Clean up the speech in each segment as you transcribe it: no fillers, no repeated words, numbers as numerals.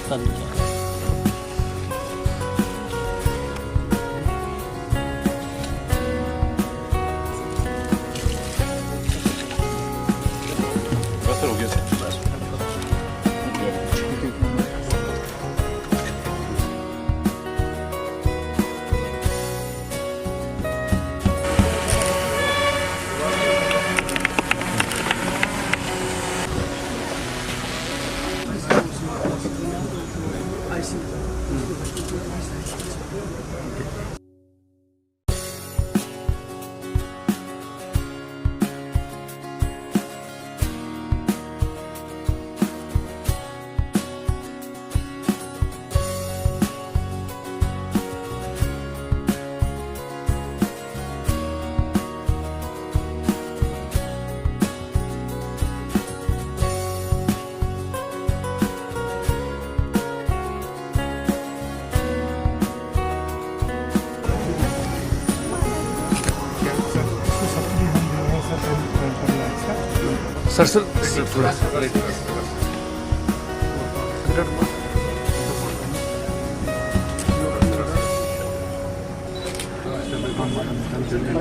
रास्ता नहीं है। हो गया सर। सर थोड़ा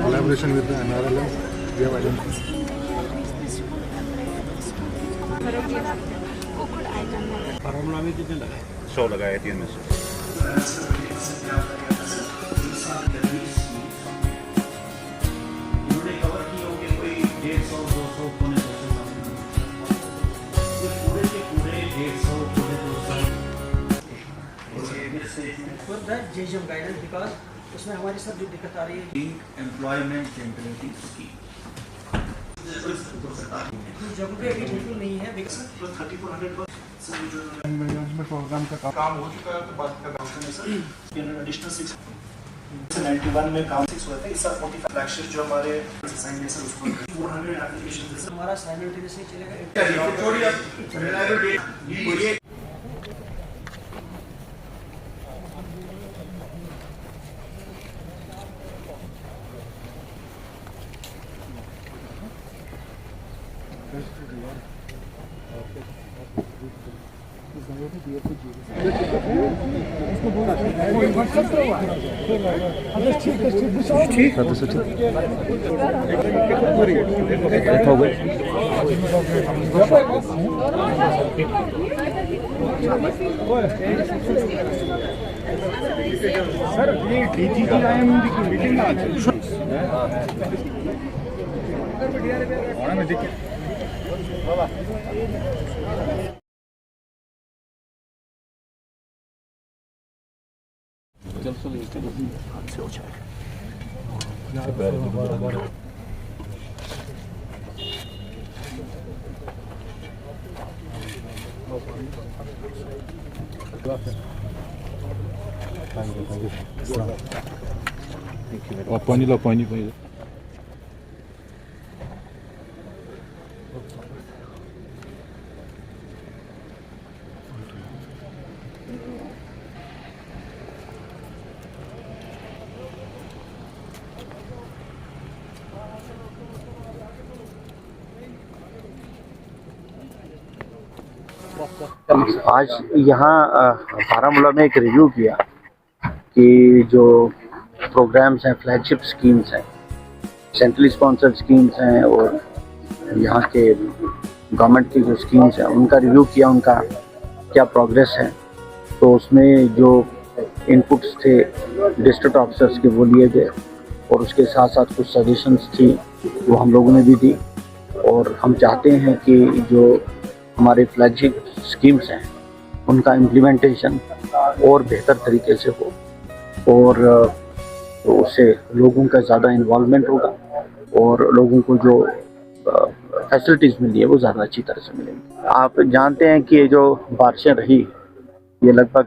collaboration with the NRLM, we have identified. 100 लगाए 3 में से। गाइडेंस बिकॉज उसमें हमारे साथ जो दिक्कत आ रही है एम्प्लॉयमेंट टेम्परेरी स्कीम जगह पे अभी बिल्कुल नहीं है बिकॉज 3400 मैनेजमेंट प्रोग्राम का काम हो चुका है तो बात कर रहा हूं सर एडिशनल 6 91 में काम 6 हुए थे इस साल 45 फ्लैगशिप जो हमारे साइन है सर उसको 400 एप्लीकेशन है हमारा साइमल्टेनियसली चलेगा ये ठीक है तो सोचो हो गए सर ये DGIM की मीटिंग आज में देखिए पानी लो पानी आज यहाँ बारामूला में एक रिव्यू किया कि जो प्रोग्राम्स हैं, फ्लैगशिप स्कीम्स हैं, सेंट्रली स्पॉन्सर्ड स्कीम्स हैं और यहाँ के गवर्नमेंट की जो स्कीम्स हैं उनका रिव्यू किया, उनका क्या प्रोग्रेस है। तो उसमें जो इनपुट्स थे डिस्ट्रिक्ट ऑफिसर्स के वो लिए गए और उसके साथ साथ कुछ सजेशंस थी वो हम लोगों ने भी दी। और हम चाहते हैं कि जो हमारे फ्लैगशिप स्कीम्स हैं उनका इम्प्लीमेंटेशन और बेहतर तरीके से हो और तो उससे लोगों का ज़्यादा इन्वॉल्वमेंट होगा और लोगों को जो फैसिलिटीज़ मिली है वो ज़्यादा अच्छी तरह से मिलेंगी। आप जानते हैं कि ये जो बारिशें रही ये लगभग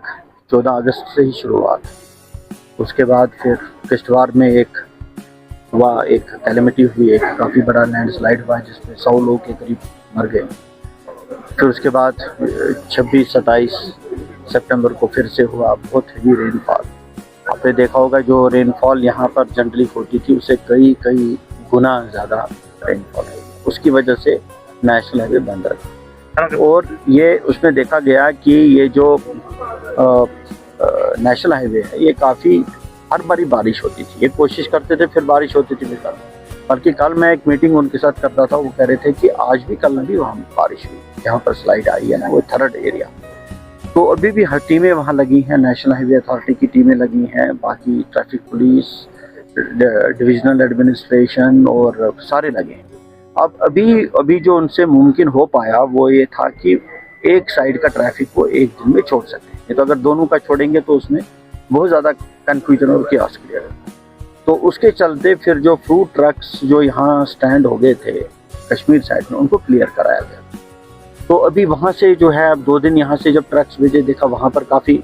14 अगस्त से ही शुरुआत, उसके बाद फिर किश्तवाड़ में एक कैलेमिटी हुई, एक काफ़ी बड़ा लैंडस्लाइड हुआ जिसमें 100 लोग के करीब मर गए। फिर उसके बाद 26-27 सितंबर को फिर से हुआ बहुत हेवी रेनफॉल। आपने देखा होगा जो रेनफॉल यहाँ पर जनरली होती थी उससे कई गुना ज़्यादा रेनफॉल है, उसकी वजह से नेशनल हाईवे बंद रहा। और ये उसमें देखा गया कि ये जो नेशनल हाईवे है ये काफ़ी हर बारी बारिश होती थी, ये कोशिश करते थे फिर बारिश होती थी फिर बल्कि कल मैं एक मीटिंग उनके साथ कर रहा था, वो कह रहे थे कि आज भी कल भी वहाँ बारिश हुई, जहाँ पर स्लाइड आई है ना वो थर्ड एरिया। तो अभी भी हर टीमें वहाँ लगी हैं, नेशनल हाईवे अथॉरिटी की टीमें लगी हैं, बाकी ट्रैफिक पुलिस, डिविजनल एडमिनिस्ट्रेशन और सारे लगे हैं। अब अभी जो उनसे मुमकिन हो पाया वो ये था कि एक साइड का ट्रैफिक को एक दिन में छोड़ सकते हैं, तो अगर दोनों का छोड़ेंगे तो उसमें बहुत ज़्यादा कन्फ्यूजन और chaos क्रिएट होगा। तो उसके चलते फिर जो फ्रूट ट्रक्स जो यहाँ स्टैंड हो गए थे कश्मीर साइड में उनको क्लियर कराया गया। तो अभी वहाँ से जो है अब 2 दिन यहाँ से जब ट्रक्स भेजे देखा वहाँ पर काफ़ी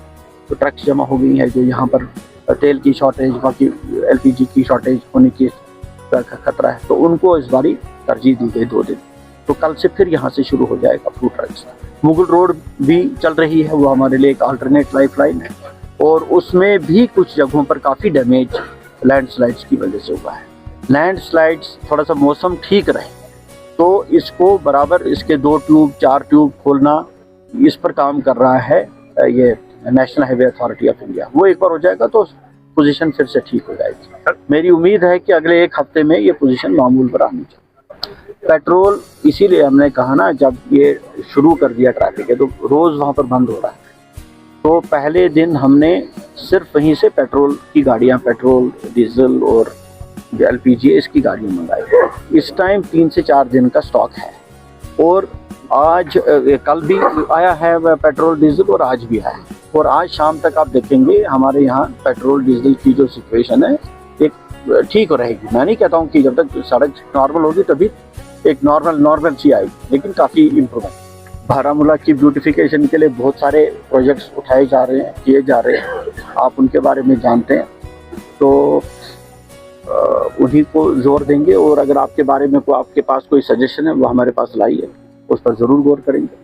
तो ट्रक्स जमा हो गई है, जो यहाँ पर तेल की शॉर्टेज बाकी LPG की शॉर्टेज होने की खतरा है, तो उनको इस बारी तरजीह दी गई 2 दिन। तो कल से फिर यहाँ से शुरू हो जाएगा फ्रूट ट्रक्स। मुगल रोड भी चल रही है, वो हमारे लिए एक अल्टरनेट लाइफलाइन है और उसमें भी कुछ जगहों पर काफ़ी डैमेज लैंडस्लाइड्स की वजह से हुआ है। लैंडस्लाइड्स थोड़ा सा मौसम ठीक रहे तो इसको बराबर इसके 2 ट्यूब 4 ट्यूब खोलना इस पर काम कर रहा है ये national highway authority of India. वो एक बार हो जाएगा तो पोजीशन फिर से ठीक हो जाएगी। मेरी उम्मीद है कि अगले 1 हफ्ते में ये पोजीशन मामूल पर आनी चाहिए। पेट्रोल इसीलिए हमने कहा ना, जब ये शुरू कर दिया ट्रैफिक है तो रोज़ वहाँ पर बंद हो रहा है, तो पहले दिन हमने सिर्फ वहीं से पेट्रोल की गाड़ियाँ, पेट्रोल डीजल और LPG इसकी गाड़ियाँ मंगाई। इस टाइम 3 से 4 दिन का स्टॉक है और आज कल भी आया है पेट्रोल डीजल और आज भी है, और आज शाम तक आप देखेंगे हमारे यहाँ पेट्रोल डीजल की जो सिचुएशन है एक ठीक रहेगी। मैं नहीं कहता हूँ कि जब तक सड़क नॉर्मल होगी तभी एक नॉर्मल सी आएगी, लेकिन काफ़ी इम्प्रूवमेंट। बारामूला की ब्यूटिफिकेशन के लिए बहुत सारे प्रोजेक्ट्स उठाए जा रहे हैं, किए जा रहे हैं, आप उनके बारे में जानते हैं, तो उन्हीं को जोर देंगे। और अगर आपके बारे में आपके पास कोई सजेशन है वो हमारे पास लाइए, उस पर ज़रूर गौर करेंगे।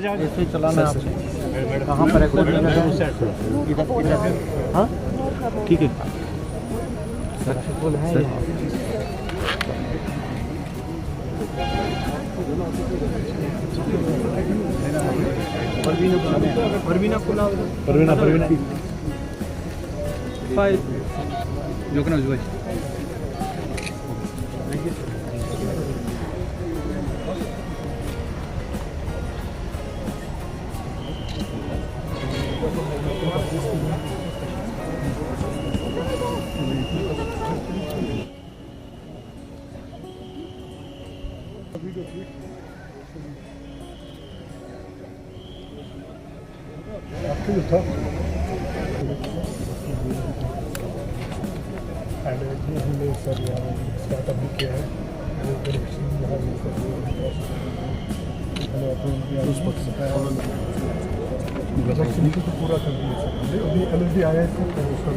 ऐसे चलाना आपसे कहाँ पर है? हाँ ठीक है सर। परवीना स्टार्टअप भी किया है तो पूरा कर दिया अभी LLD आया है तो उसका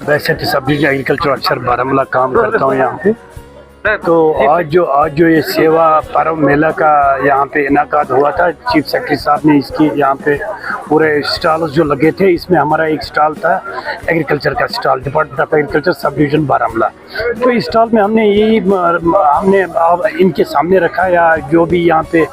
वैसे तो सब्जी एग्रीकल्चर अक्सर बारामूला काम करता हूँ यहाँ पे, तो आज जो ये सेवा पर्व मेला का यहाँ पे इनाकाद हुआ था, चीफ सेक्रेटरी साहब ने इसकी यहाँ पे पूरे स्टॉल्स जो लगे थे, इसमें हमारा एक स्टॉल था एग्रीकल्चर का stall, department of agriculture sub division Baramulla. तो इस स्टॉल में हमने हमने इनके सामने रखा, या जो भी यहाँ पे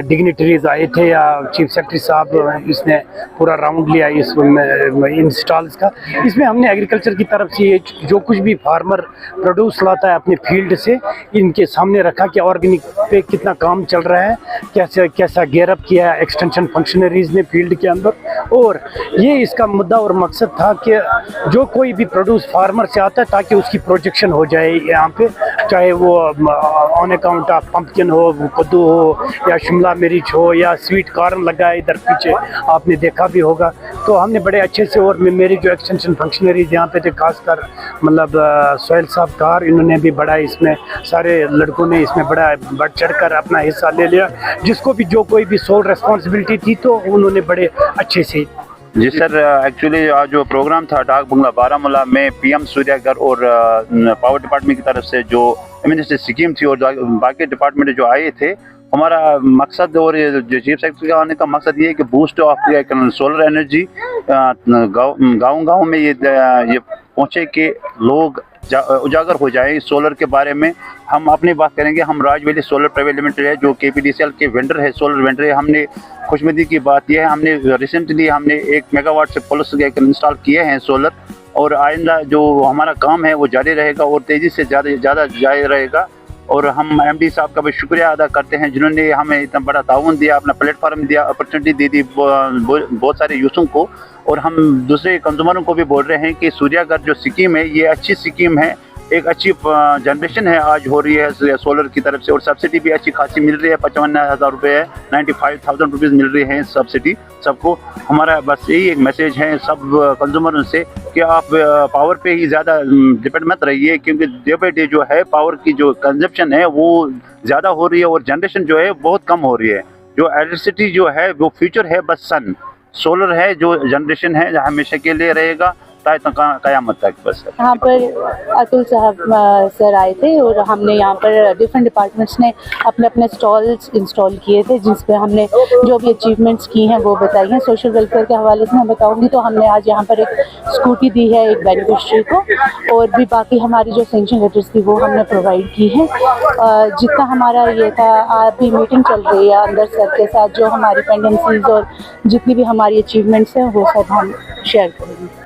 डिग्निटरीज आए थे या चीफ सेक्रेटरी साहब, इसने पूरा राउंड लिया इन स्टॉल्स का। इसमें हमने एग्रीकल्चर की तरफ से जो कुछ भी फार्मर प्रोड्यूस लाता है अपने फील्ड से, इनके सामने रखा कि ऑर्गेनिक पे कितना काम चल रहा है, कैसा गेयरअप किया है एक्सटेंशन फंक्शनरीज ने फील्ड के अंदर। और ये इसका मुद्दा और मकसद था कि जो कोई भी प्रोड्यूस फार्मर से आता है ताकि उसकी प्रोजेक्शन हो जाए यहाँ पे, चाहे वो ऑन अकाउंट ऑफ पंपकिन हो, कद्दू हो, या शिमला मिर्च हो, या स्वीट कॉर्न लगा है इधर पीछे आपने देखा भी होगा। तो हमने बड़े अच्छे से, और मेरी जो एक्सटेंशन फंक्शनरीज यहाँ पे थे, खासकर मतलब सोहेल साहब कार, इन्होंने भी बड़ा इसमें, सारे लड़कों ने इसमें बड़ा बढ़ चढ़ कर अपना हिस्सा ले लिया। जिसको भी जो कोई भी सोल रिस्पॉन्सिबिलिटी थी तो उन्होंने बड़े अच्छे से। जी सर, एक्चुअली आज जो प्रोग्राम था डाक बंगला बारामूला में पीएम सूर्यागर और पावर डिपार्टमेंट की तरफ से जो इम्यूनिटी स्कीम थी और बाकी डिपार्टमेंट जो आए थे, हमारा मकसद और जो चीफ सेक्रेटरी का आने का मकसद ये है कि बूस्ट ऑफ सोलर एनर्जी गांव में ये पहुँचे कि लोग उजागर हो जाए सोलर के बारे में। हम अपनी बात करेंगे, हम राज वैली सोलर प्राइवेट लिमिटेड है जो KPDCL के वेंडर है, सोलर वेंडर है। हमने खुशमदी की बात यह है, हमने रिसेंटली 1 मेगावाट से प्लस इंस्टॉल किए हैं सोलर, और आइंदा जो हमारा काम है वो जारी रहेगा और तेज़ी से ज़्यादा जारी रहेगा। और हम MD साहब का भी शुक्रिया अदा करते हैं जिन्होंने हमें इतना बड़ा ताउन दिया, अपना प्लेटफॉर्म दिया, अपॉर्चुनिटी दी बहुत सारे यूथों को। और हम दूसरे कंज्यूमरों को भी बोल रहे हैं कि सूर्यागर जो स्कीम है ये अच्छी स्कीम है, एक अच्छी जनरेशन है आज हो रही है सोलर की तरफ से, और सब्सिडी भी अच्छी खासी मिल रही है। 55,000 रुपये है, 95,000 रुपीज़ मिल रही है सब्सिडी सबको। हमारा बस यही एक मैसेज है सब कंज्यूमरों से कि आप पावर पे ही ज़्यादा डिपेंड मत रहिए, क्योंकि डे बाई डे जो है पावर की जो कंजप्शन है वो ज़्यादा हो रही है और जनरेशन जो है बहुत कम हो रही है। जो इलेक्ट्रिसिटी जो है वो फ्यूचर है, बस सन सोलर है जो जनरेशन है हमेशा के लिए रहेगा कयामत तक। बस यहाँ पर अतुल साहब सर आए थे और हमने यहाँ पर डिफरेंट डिपार्टमेंट्स ने अपने अपने स्टॉल्स इंस्टॉल किए थे, जिस पे हमने जो भी अचीवमेंट्स की हैं वो बताई हैं। सोशल वेलफेयर के हवाले से मैं बताऊँगी तो हमने आज यहाँ पर एक स्कूटी दी है एक बेनिफिशरी को, और भी बाकी हमारी जो सेंक्शन लेटर्स थी वो हमने प्रोवाइड की हैं। जितना हमारा ये था, अभी मीटिंग चल रही है अंदर सर के साथ, जो हमारी पेंडेंसीज और जितनी भी हमारी अचीवमेंट्स हैं वो सब हम शेयर करेंगे।